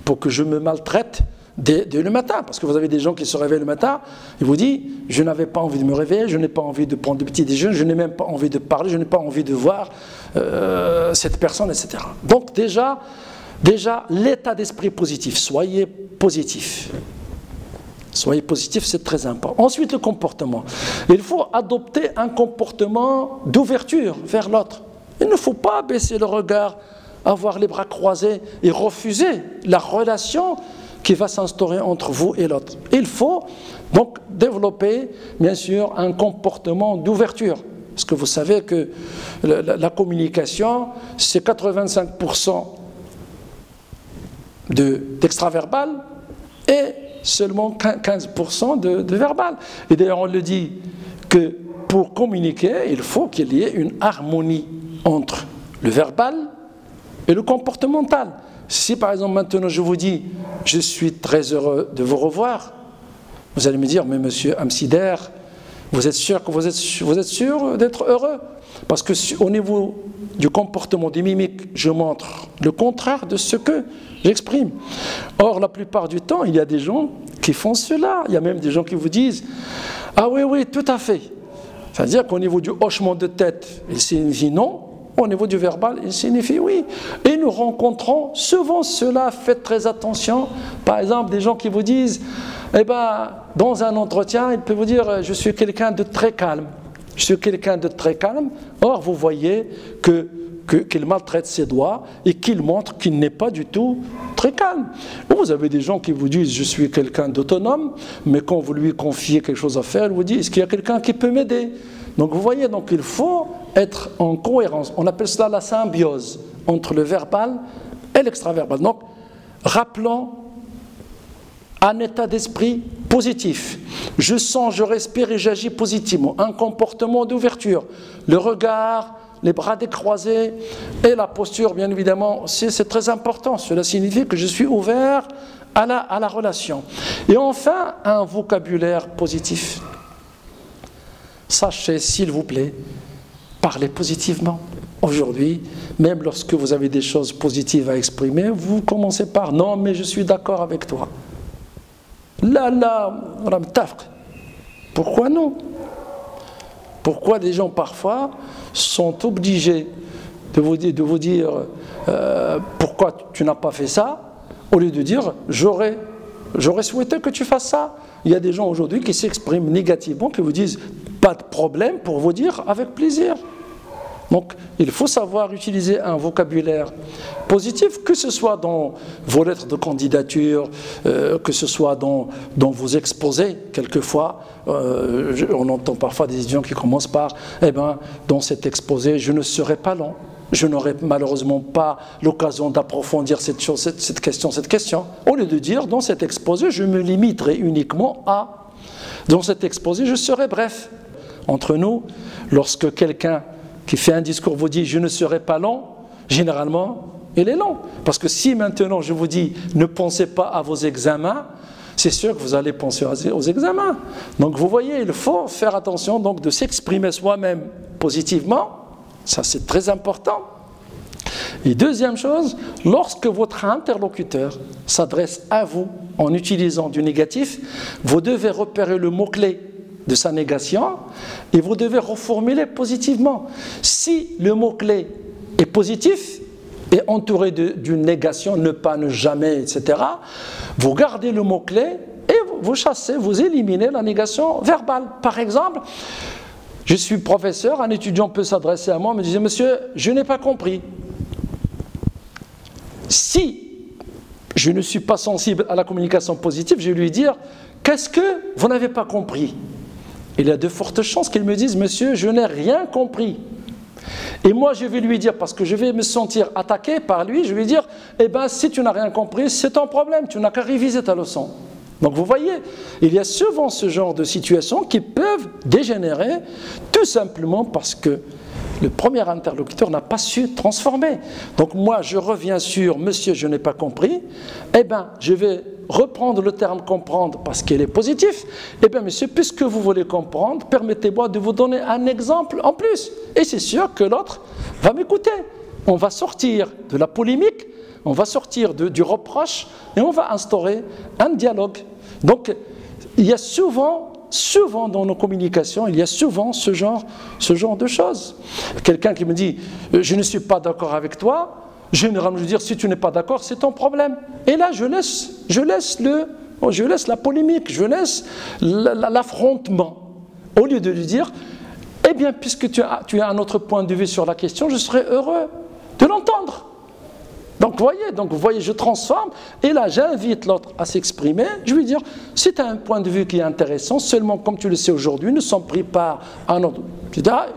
pour que je me maltraite dès le matin. Parce que vous avez des gens qui se réveillent le matin, ils vous disent, je n'avais pas envie de me réveiller, je n'ai pas envie de prendre du petit déjeuner, je n'ai même pas envie de parler, je n'ai pas envie de voir cette personne, etc. Donc déjà l'état d'esprit positif, soyez positif. Soyez positif, c'est très important. Ensuite, le comportement. Il faut adopter un comportement d'ouverture vers l'autre. Il ne faut pas baisser le regard, avoir les bras croisés et refuser la relation qui va s'instaurer entre vous et l'autre. Il faut donc développer, bien sûr, un comportement d'ouverture. Parce que vous savez que la communication, c'est 85% d'extraverbal et seulement 15% de verbal. Et d'ailleurs, on le dit que pour communiquer, il faut qu'il y ait une harmonie entre le verbal et le comportemental. Si par exemple maintenant je vous dis « je suis très heureux de vous revoir », vous allez me dire « mais monsieur Amsider, vous êtes sûr que vous êtes sûr d'être heureux ?» Parce que au niveau du comportement des mimiques, je montre le contraire de ce que j'exprime. Or, la plupart du temps, il y a des gens qui font cela. Il y a même des gens qui vous disent « ah oui, oui, tout à fait ». C'est-à-dire qu'au niveau du hochement de tête, il signifie non. Au niveau du verbal, il signifie oui. Et nous rencontrons souvent cela, faites très attention. Par exemple, des gens qui vous disent, eh ben, dans un entretien, il peut vous dire, je suis quelqu'un de très calme. Je suis quelqu'un de très calme. Or, vous voyez qu'il maltraite ses doigts et qu'il montre qu'il n'est pas du tout très calme. Vous avez des gens qui vous disent, je suis quelqu'un d'autonome, mais quand vous lui confiez quelque chose à faire, il vous dit, est-ce qu'il y a quelqu'un qui peut m'aider ? Donc vous voyez, donc il faut être en cohérence. On appelle cela la symbiose entre le verbal et l'extraverbal. Donc, rappelons un état d'esprit positif. Je sens, je respire et j'agis positivement. Un comportement d'ouverture. Le regard, les bras décroisés et la posture, bien évidemment, c'est très important. Cela signifie que je suis ouvert à la relation. Et enfin, un vocabulaire positif. Sachez, s'il vous plaît, parlez positivement. Aujourd'hui, même lorsque vous avez des choses positives à exprimer, vous commencez par « non, mais je suis d'accord avec toi ». Là, pourquoi non? Pourquoi des gens parfois sont obligés de vous dire pourquoi tu n'as pas fait ça, au lieu de dire j'aurais souhaité que tu fasses ça. Il y a des gens aujourd'hui qui s'expriment négativement, qui vous disent pas de problème, pour vous dire avec plaisir. Donc il faut savoir utiliser un vocabulaire positif, que ce soit dans vos lettres de candidature, que ce soit dans vos exposés. Quelquefois, on entend parfois des étudiants qui commencent par « eh bien, dans cet exposé, je ne serai pas long. Je n'aurai malheureusement pas l'occasion d'approfondir cette question. » Au lieu de dire « dans cet exposé, je me limiterai uniquement à… » Dans cet exposé, je serai bref. Entre nous, lorsque quelqu'un qui fait un discours vous dit « je ne serai pas long », généralement, il est long. Parce que si maintenant je vous dis « ne pensez pas à vos examens », c'est sûr que vous allez penser aux examens. Donc vous voyez, il faut faire attention donc, de s'exprimer soi-même positivement. Ça, c'est très important. Et deuxième chose, lorsque votre interlocuteur s'adresse à vous en utilisant du négatif, vous devez repérer le mot-clé de sa négation et vous devez reformuler positivement. Si le mot-clé est positif et entouré d'une négation, ne pas, ne jamais, etc., vous gardez le mot-clé et vous chassez, vous éliminez la négation verbale. Par exemple, je suis professeur, un étudiant peut s'adresser à moi et me dire « Monsieur, je n'ai pas compris ». Si je ne suis pas sensible à la communication positive, je vais lui dire « Qu'est-ce que vous n'avez pas compris ?» Il y a de fortes chances qu'il me dise « Monsieur, je n'ai rien compris ». Et moi, je vais lui dire, parce que je vais me sentir attaqué par lui, je vais lui dire « Eh bien, si tu n'as rien compris, c'est ton problème, tu n'as qu'à réviser ta leçon ». Donc vous voyez, il y a souvent ce genre de situations qui peuvent dégénérer tout simplement parce que le premier interlocuteur n'a pas su transformer. Donc moi, je reviens sur « Monsieur, je n'ai pas compris », eh bien, je vais reprendre le terme « comprendre » parce qu'il est positif. Eh bien, monsieur, puisque vous voulez comprendre, permettez-moi de vous donner un exemple en plus. Et c'est sûr que l'autre va m'écouter. On va sortir de la polémique, on va sortir du reproche et on va instaurer un dialogue. Donc, il y a souvent dans nos communications, il y a souvent ce genre de choses. Quelqu'un qui me dit « je ne suis pas d'accord avec toi », généralement je vais dire « si tu n'es pas d'accord, c'est ton problème ». Et là, je laisse la polémique, je laisse l'affrontement. Au lieu de lui dire « eh bien, puisque tu as un autre point de vue sur la question, je serais heureux de l'entendre ». Donc vous voyez, je transforme, et là j'invite l'autre à s'exprimer, je lui dire, si tu as un point de vue qui est intéressant, seulement comme tu le sais aujourd'hui, nous sommes pris par un autre,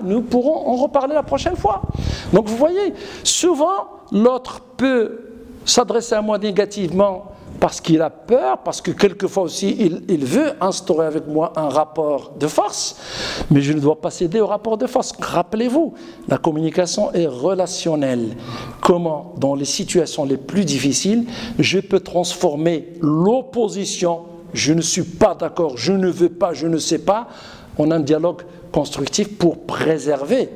nous pourrons en reparler la prochaine fois. Donc vous voyez, souvent l'autre peut s'adresser à moi négativement parce qu'il a peur, parce que quelquefois aussi il veut instaurer avec moi un rapport de force, mais je ne dois pas céder au rapport de force. Rappelez-vous, la communication est relationnelle. Comment, dans les situations les plus difficiles, je peux transformer l'opposition, je ne suis pas d'accord, je ne veux pas, je ne sais pas, en un dialogue constructif pour préserver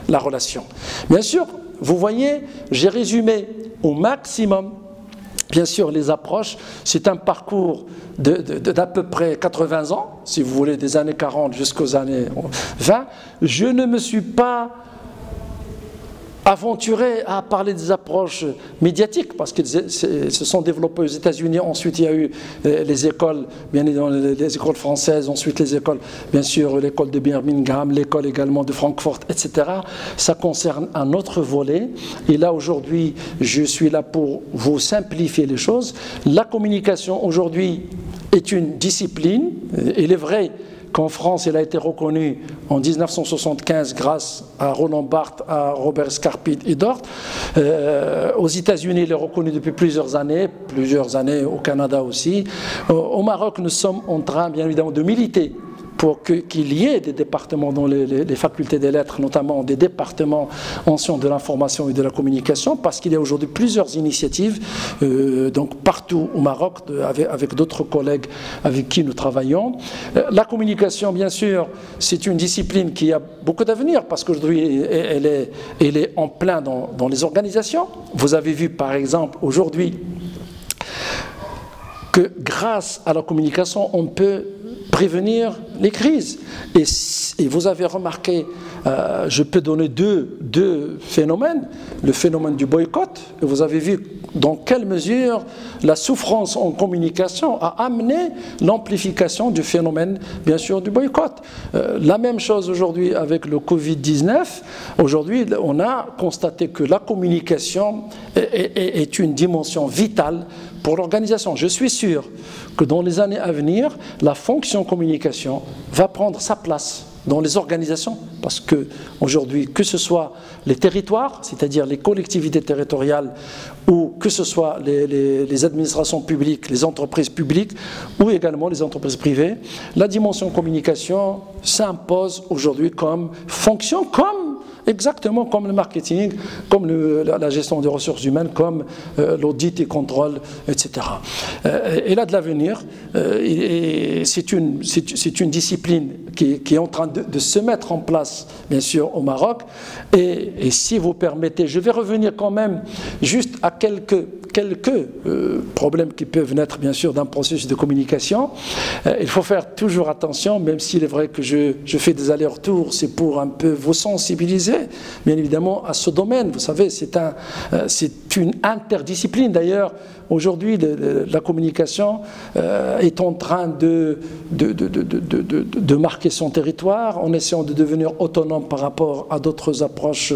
la relation. Bien sûr, vous voyez, j'ai résumé au maximum. Bien sûr, les approches, c'est un parcours d'à peu près 80 ans, si vous voulez, des années 40 jusqu'aux années 20. Je ne me suis pas aventuré à parler des approches médiatiques parce qu'elles se sont développées aux États-Unis. Ensuite, il y a eu les écoles, bien évidemment, les écoles françaises, ensuite les écoles, bien sûr, l'école de Birmingham, l'école également de Francfort, etc. Ça concerne un autre volet. Et là, aujourd'hui, je suis là pour vous simplifier les choses. La communication, aujourd'hui, est une discipline. Il est vrai qu'en France, elle a été reconnue en 1975 grâce à Roland Barthes, à Robert Scarpit et Dort. Aux États-Unis, elle est reconnue depuis plusieurs années au Canada aussi. Au Maroc, nous sommes en train, bien évidemment, de militer pour qu'il y ait des départements dans les facultés des lettres, notamment des départements en sciences de l'information et de la communication, parce qu'il y a aujourd'hui plusieurs initiatives, donc partout au Maroc, avec d'autres collègues avec qui nous travaillons. La communication, bien sûr, c'est une discipline qui a beaucoup d'avenir, parce qu'aujourd'hui, elle est en plein dans les organisations. Vous avez vu, par exemple, aujourd'hui, que grâce à la communication, on peut prévenir les crises. Et vous avez remarqué, je peux donner deux phénomènes. Le phénomène du boycott, et vous avez vu dans quelle mesure la souffrance en communication a amené l'amplification du phénomène, bien sûr, du boycott. La même chose aujourd'hui avec le Covid-19. Aujourd'hui, on a constaté que la communication est une dimension vitale pour l'organisation. Je suis sûr que dans les années à venir, la fonction communication va prendre sa place dans les organisations, parce qu'aujourd'hui, que ce soit les territoires, c'est-à-dire les collectivités territoriales, ou que ce soit les administrations publiques, les entreprises publiques, ou également les entreprises privées, la dimension communication s'impose aujourd'hui comme fonction, comme exactement comme le marketing, comme la gestion des ressources humaines, comme l'audit et contrôle, etc. Elle a de l'avenir. C'est une discipline qui est en train de se mettre en place, bien sûr, au Maroc. Et si vous permettez, je vais revenir quand même juste à quelques problèmes qui peuvent naître, bien sûr, d'un processus de communication. Il faut faire toujours attention, même s'il est vrai que je fais des allers-retours, c'est pour un peu vous sensibiliser, bien évidemment, à ce domaine. Vous savez, c'est une interdiscipline. D'ailleurs, aujourd'hui, la communication est en train de marquer son territoire en essayant de devenir autonome par rapport à d'autres approches,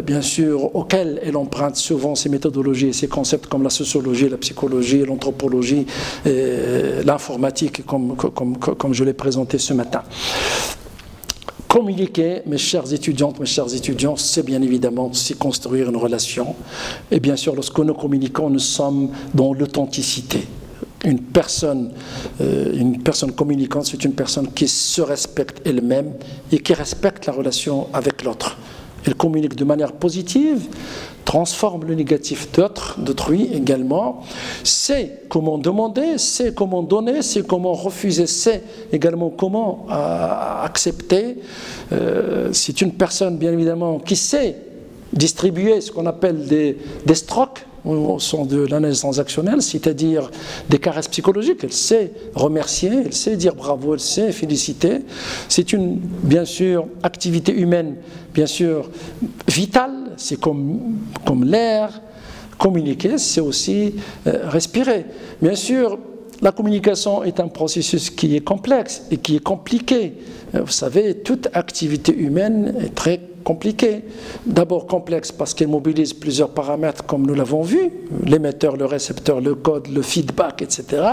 bien sûr, auxquelles elle emprunte souvent ses méthodologies et ses concepts comme la sociologie, la psychologie, l'anthropologie, l'informatique, comme je l'ai présenté ce matin. Communiquer, mes chères étudiantes, mes chers étudiants, c'est bien évidemment, c'est construire une relation. Et bien sûr, lorsque nous communiquons, nous sommes dans l'authenticité. Une personne communicante, c'est une personne qui se respecte elle-même et qui respecte la relation avec l'autre. Elle communique de manière positive, transforme le négatif d'autrui également, sait comment demander, sait comment donner, sait comment refuser, sait également comment accepter. C'est une personne, bien évidemment, qui sait distribuer ce qu'on appelle des strokes au sens de l'analyse transactionnelle, c'est-à-dire des caresses psychologiques. Elle sait remercier, elle sait dire bravo, elle sait féliciter. C'est une, bien sûr, activité humaine, bien sûr, vitale. C'est comme l'air. Communiquer, c'est aussi respirer. Bien sûr, la communication est un processus qui est complexe et qui est compliqué. Vous savez, toute activité humaine est très compliquée. D'abord complexe parce qu'elle mobilise plusieurs paramètres comme nous l'avons vu, l'émetteur, le récepteur, le code, le feedback, etc.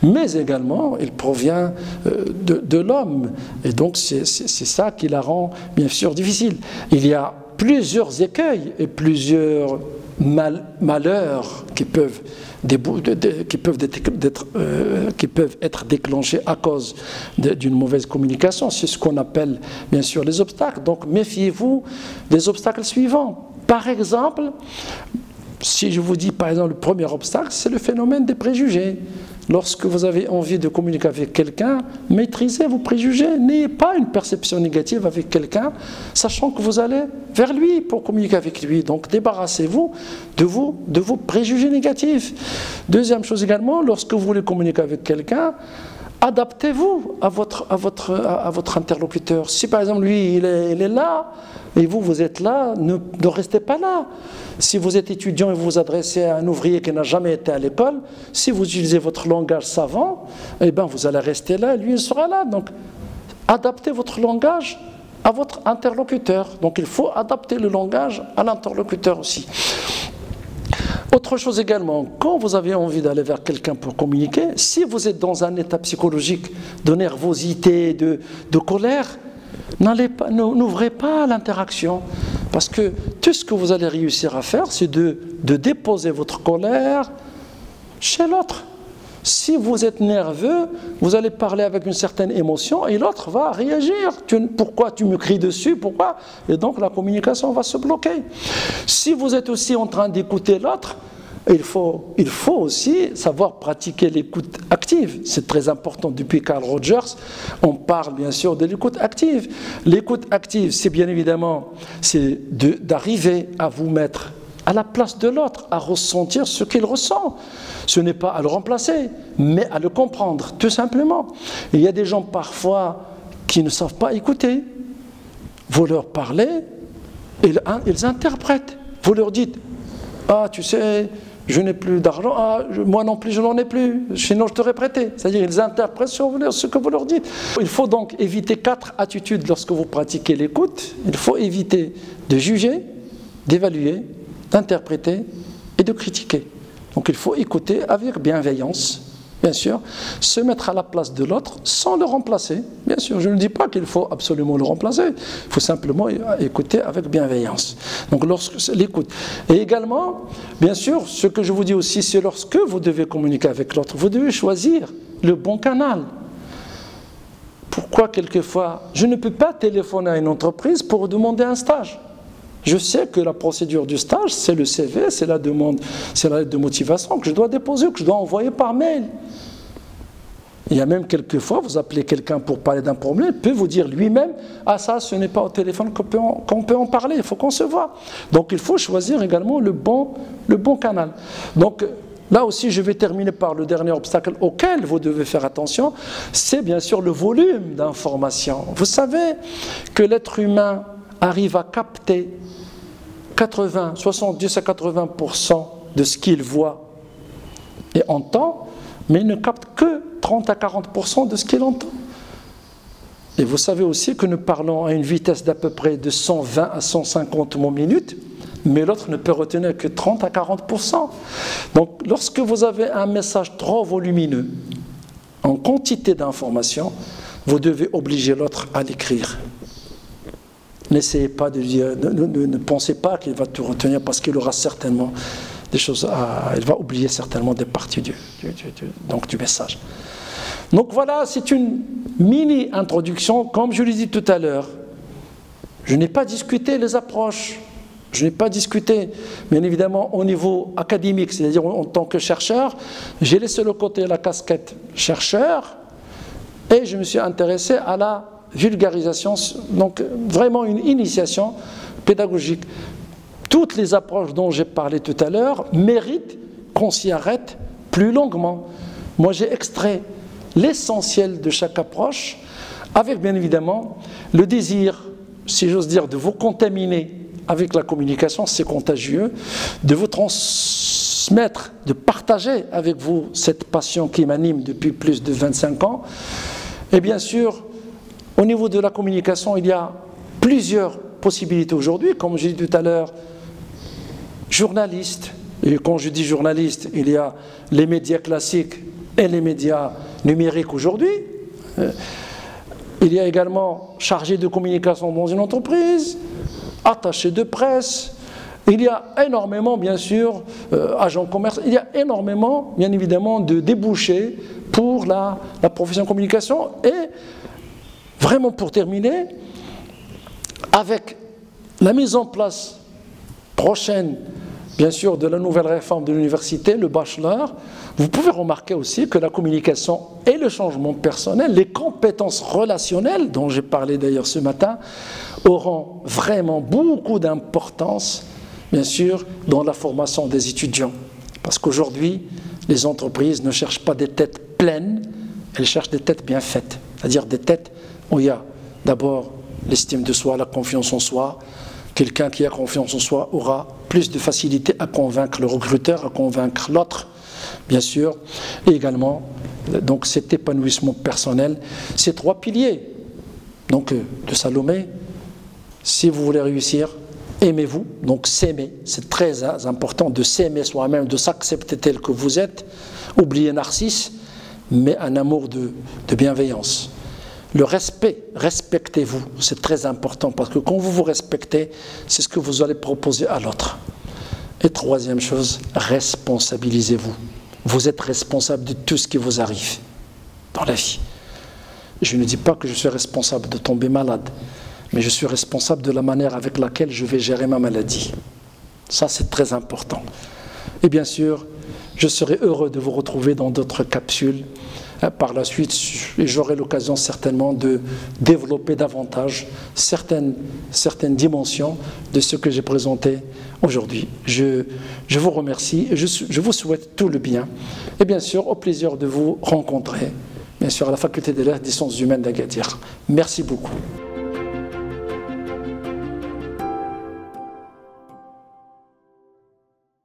Mais également, il provient de l'homme. Et donc, c'est ça qui la rend, bien sûr, difficile. Il y a plusieurs écueils et plusieurs malheurs qui peuvent être déclenchés à cause d'une mauvaise communication. C'est ce qu'on appelle bien sûr les obstacles. Donc méfiez-vous des obstacles suivants. Par exemple, si je vous dis par exemple le premier obstacle, c'est le phénomène des préjugés. Lorsque vous avez envie de communiquer avec quelqu'un, maîtrisez vos préjugés. N'ayez pas une perception négative avec quelqu'un, sachant que vous allez vers lui pour communiquer avec lui. Donc débarrassez-vous de vos préjugés négatifs. Deuxième chose également, lorsque vous voulez communiquer avec quelqu'un, adaptez-vous à votre interlocuteur. Si par exemple lui il est là et vous êtes là, ne restez pas là. Si vous êtes étudiant et vous vous adressez à un ouvrier qui n'a jamais été à l'école, si vous utilisez votre langage savant, eh bien vous allez rester là et lui il sera là. Donc adaptez votre langage à votre interlocuteur. Donc il faut adapter le langage à l'interlocuteur aussi. Autre chose également, quand vous avez envie d'aller vers quelqu'un pour communiquer, si vous êtes dans un état psychologique de nervosité, de colère, n'ouvrez pas l'interaction. Parce que tout ce que vous allez réussir à faire, c'est de déposer votre colère chez l'autre. Si vous êtes nerveux, vous allez parler avec une certaine émotion et l'autre va réagir. Pourquoi tu me cries dessus? Pourquoi? Et donc la communication va se bloquer. Si vous êtes aussi en train d'écouter l'autre, il faut aussi savoir pratiquer l'écoute active. C'est très important. Depuis Carl Rogers, on parle bien sûr de l'écoute active. L'écoute active, c'est bien évidemment d'arriver à vous mettre à la place de l'autre, à ressentir ce qu'il ressent. Ce n'est pas à le remplacer, mais à le comprendre, tout simplement. Il y a des gens parfois qui ne savent pas écouter. Vous leur parlez, ils interprètent. Vous leur dites « Ah, tu sais, je n'ai plus d'argent, moi non plus je n'en ai plus, sinon je t'aurais prêté. » C'est-à-dire ils interprètent ce que vous leur dites. Il faut donc éviter 4 attitudes lorsque vous pratiquez l'écoute. Il faut éviter de juger, d'évaluer, d'interpréter et de critiquer. Donc il faut écouter avec bienveillance, bien sûr, se mettre à la place de l'autre sans le remplacer. Bien sûr, je ne dis pas qu'il faut absolument le remplacer, il faut simplement écouter avec bienveillance. Donc l'écoute. Et également, bien sûr, ce que je vous dis aussi, c'est lorsque vous devez communiquer avec l'autre, vous devez choisir le bon canal. pourquoi quelquefois je ne peux pas téléphoner à une entreprise pour demander un stage? Je sais que la procédure du stage, c'est le CV, c'est la demande, c'est la lettre de motivation que je dois déposer, que je dois envoyer par mail. Il y a même quelquefois, vous appelez quelqu'un pour parler d'un problème, il peut vous dire lui-même, ah ça, ce n'est pas au téléphone qu'on peut en parler, il faut qu'on se voit. Donc il faut choisir également le bon canal. Donc là aussi, je vais terminer par le dernier obstacle auquel vous devez faire attention, c'est bien sûr le volume d'informations. Vous savez que l'être humain arrive à capter 70 à 80% de ce qu'il voit et entend, mais il ne capte que 30 à 40% de ce qu'il entend. Et vous savez aussi que nous parlons à une vitesse d'à peu près de 120 à 150 mots minutes, mais l'autre ne peut retenir que 30 à 40%. Donc lorsque vous avez un message trop volumineux, en quantité d'informations, vous devez obliger l'autre à l'écrire. N'essayez pas de dire, ne pensez pas qu'il va tout retenir parce qu'il aura certainement des choses il va oublier certainement des parties du message. Donc voilà, c'est une mini-introduction. Comme je l'ai dit tout à l'heure, je n'ai pas discuté les approches, je n'ai pas discuté, bien évidemment, au niveau académique, c'est-à-dire en tant que chercheur, j'ai laissé de côté la casquette chercheur et je me suis intéressé à la vulgarisation, donc vraiment une initiation pédagogique. Toutes les approches dont j'ai parlé tout à l'heure méritent qu'on s'y arrête plus longuement. Moi, j'ai extrait l'essentiel de chaque approche, avec bien évidemment le désir, si j'ose dire, de vous contaminer avec la communication, c'est contagieux, de vous transmettre, de partager avec vous cette passion qui m'anime depuis plus de 25 ans. Et bien sûr, au niveau de la communication, il y a plusieurs possibilités aujourd'hui, comme je dis tout à l'heure, journaliste, et quand je dis journaliste, il y a les médias classiques et les médias numériques aujourd'hui. Il y a également chargé de communication dans une entreprise, attaché de presse, il y a énormément, bien sûr, agents commerciaux, il y a énormément, bien évidemment, de débouchés pour la profession de communication. Et vraiment pour terminer, avec la mise en place prochaine, bien sûr, de la nouvelle réforme de l'université, le bachelor, vous pouvez remarquer aussi que la communication et le changement personnel, les compétences relationnelles, dont j'ai parlé d'ailleurs ce matin, auront vraiment beaucoup d'importance, bien sûr, dans la formation des étudiants. Parce qu'aujourd'hui, les entreprises ne cherchent pas des têtes pleines, elles cherchent des têtes bien faites, c'est-à-dire des têtes où il y a d'abord l'estime de soi, la confiance en soi. Quelqu'un qui a confiance en soi aura plus de facilité à convaincre le recruteur, à convaincre l'autre, bien sûr, et également donc cet épanouissement personnel, ces trois piliers. Donc de Salomé, si vous voulez réussir, aimez-vous, donc s'aimer, c'est très important de s'aimer soi-même, de s'accepter tel que vous êtes, oubliez Narcisse, mais un amour de bienveillance. Le respect, respectez-vous, c'est très important parce que quand vous vous respectez, c'est ce que vous allez proposer à l'autre. Et troisième chose, responsabilisez-vous. Vous êtes responsable de tout ce qui vous arrive dans la vie. Je ne dis pas que je suis responsable de tomber malade, mais je suis responsable de la manière avec laquelle je vais gérer ma maladie. Ça, c'est très important. Et bien sûr, je serai heureux de vous retrouver dans d'autres capsules. Par la suite, j'aurai l'occasion certainement de développer davantage certaines dimensions de ce que j'ai présenté aujourd'hui. Je vous remercie et je vous souhaite tout le bien. Et bien sûr, au plaisir de vous rencontrer, bien sûr, à la Faculté des Lettres et des Sciences Humaines d'Agadir. Merci beaucoup.